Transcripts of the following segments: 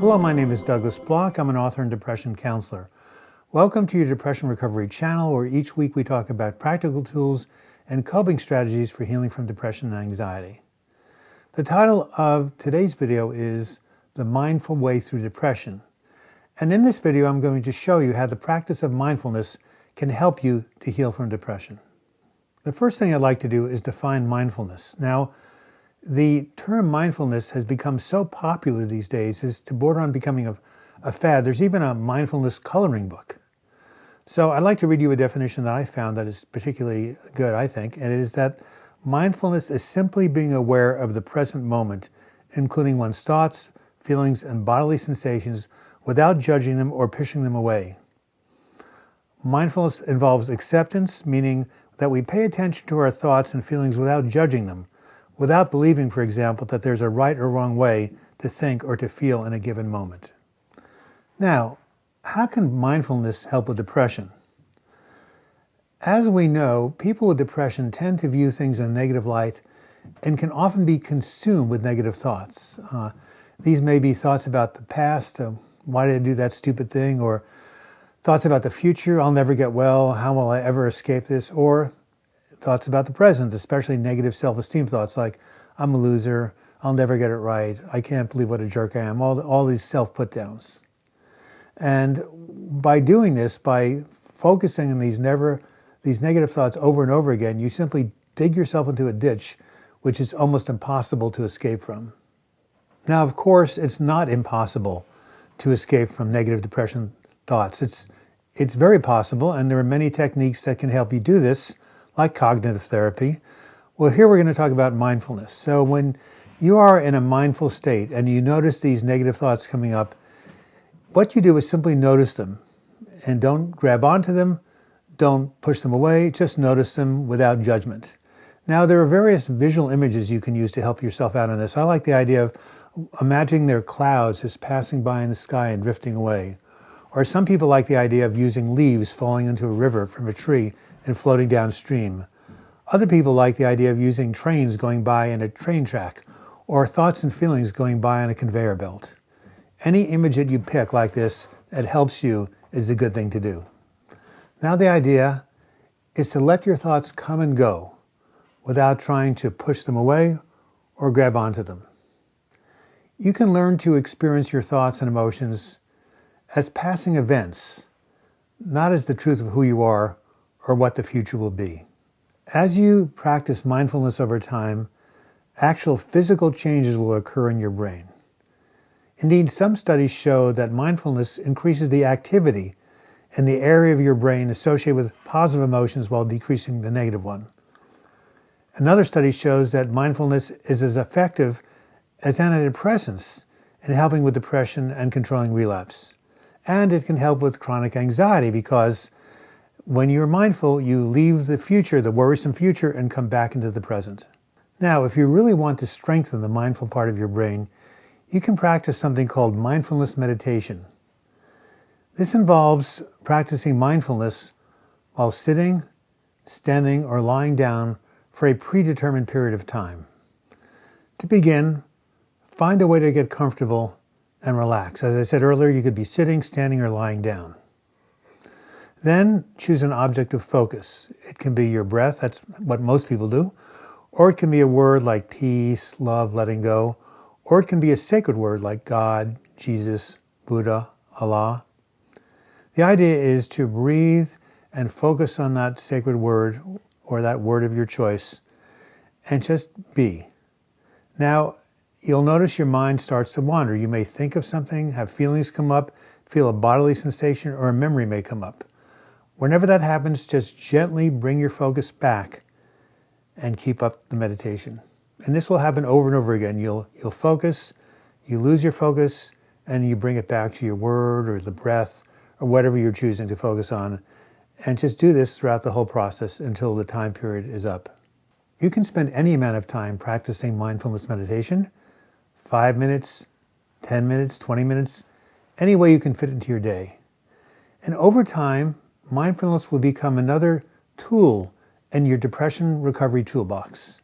Hello, my name is Douglas Bloch. I'm an author and depression counselor. Welcome to your Depression Recovery channel, where each week we talk about practical tools and coping strategies for healing from depression and anxiety. The title of today's video is The Mindful Way Through Depression. And in this video, I'm going to show you how the practice of mindfulness can help you to heal from depression. The first thing I'd like to do is define mindfulness. Now, the term mindfulness has become so popular these days as to border on becoming a fad. There's even a mindfulness coloring book. So I'd like to read you a definition that I found that is particularly good, I think, and it is that mindfulness is simply being aware of the present moment, including one's thoughts, feelings, and bodily sensations without judging them or pushing them away. Mindfulness involves acceptance, meaning that we pay attention to our thoughts and feelings without judging them, without believing, for example, that there's a right or wrong way to think or to feel in a given moment. Now, how can mindfulness help with depression? As we know, people with depression tend to view things in a negative light and can often be consumed with negative thoughts. These may be thoughts about the past, why did I do that stupid thing, or thoughts about the future, I'll never get well, how will I ever escape this, or thoughts about the present, especially negative self-esteem thoughts like, I'm a loser, I'll never get it right, I can't believe what a jerk I am, all these self-put-downs. And by doing this, by focusing on these negative thoughts over and over again, you simply dig yourself into a ditch, which is almost impossible to escape from. Now, of course, it's not impossible to escape from negative depression thoughts. It's very possible, and there are many techniques that can help you do this, like cognitive therapy. Well, here we're going to talk about mindfulness. So when you are in a mindful state and you notice these negative thoughts coming up, what you do is simply notice them and don't grab onto them, don't push them away, just notice them without judgment. Now, there are various visual images you can use to help yourself out on this. I like the idea of imagining there are clouds just passing by in the sky and drifting away. Or some people like the idea of using leaves falling into a river from a tree and floating downstream. Other people like the idea of using trains going by in a train track, or thoughts and feelings going by on a conveyor belt. Any image that you pick like this that helps you is a good thing to do. Now the idea is to let your thoughts come and go without trying to push them away or grab onto them. You can learn to experience your thoughts and emotions as passing events, not as the truth of who you are or what the future will be. As you practice mindfulness over time, actual physical changes will occur in your brain. Indeed, some studies show that mindfulness increases the activity in the area of your brain associated with positive emotions while decreasing the negative one. Another study shows that mindfulness is as effective as antidepressants in helping with depression and controlling relapse. And it can help with chronic anxiety because when you're mindful, you leave the future, the worrisome future, and come back into the present. Now, if you really want to strengthen the mindful part of your brain, you can practice something called mindfulness meditation. This involves practicing mindfulness while sitting, standing, or lying down for a predetermined period of time. To begin, find a way to get comfortable and relax. As I said earlier, you could be sitting, standing, or lying down. Then choose an object of focus. It can be your breath, that's what most people do, or it can be a word like peace, love, letting go, or it can be a sacred word like God, Jesus, Buddha, Allah. The idea is to breathe and focus on that sacred word or that word of your choice and just be. Now, you'll notice your mind starts to wander. You may think of something, have feelings come up, feel a bodily sensation, or a memory may come up. Whenever that happens, just gently bring your focus back and keep up the meditation. And this will happen over and over again. You'll focus, you lose your focus, and you bring it back to your word or the breath or whatever you're choosing to focus on. And just do this throughout the whole process until the time period is up. You can spend any amount of time practicing mindfulness meditation, 5 minutes, 10 minutes, 20 minutes, any way you can fit into your day. And over time, mindfulness will become another tool in your depression recovery toolbox.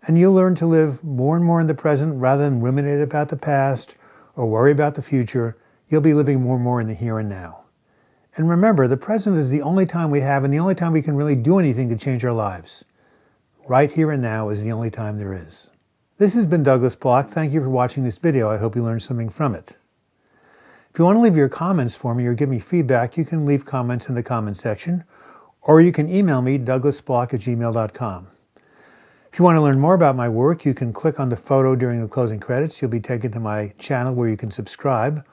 And you'll learn to live more and more in the present rather than ruminate about the past or worry about the future, you'll be living more and more in the here and now. And remember, the present is the only time we have and the only time we can really do anything to change our lives. Right here and now is the only time there is. This has been Douglas Bloch. Thank you for watching this video. I hope you learned something from it. If you want to leave your comments for me or give me feedback, you can leave comments in the comments section, or you can email me, douglasbloch@gmail.com. If you want to learn more about my work, you can click on the photo during the closing credits. You'll be taken to my channel where you can subscribe,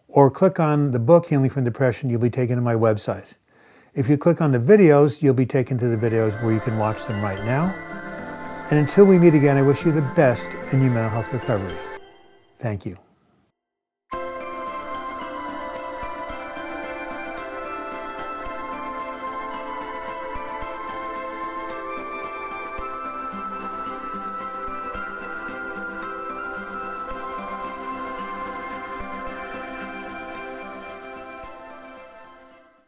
or click on the book, Healing from Depression. You'll be taken to my website. If you click on the videos, you'll be taken to the videos where you can watch them right now. And until we meet again, I wish you the best in your mental health recovery. Thank you.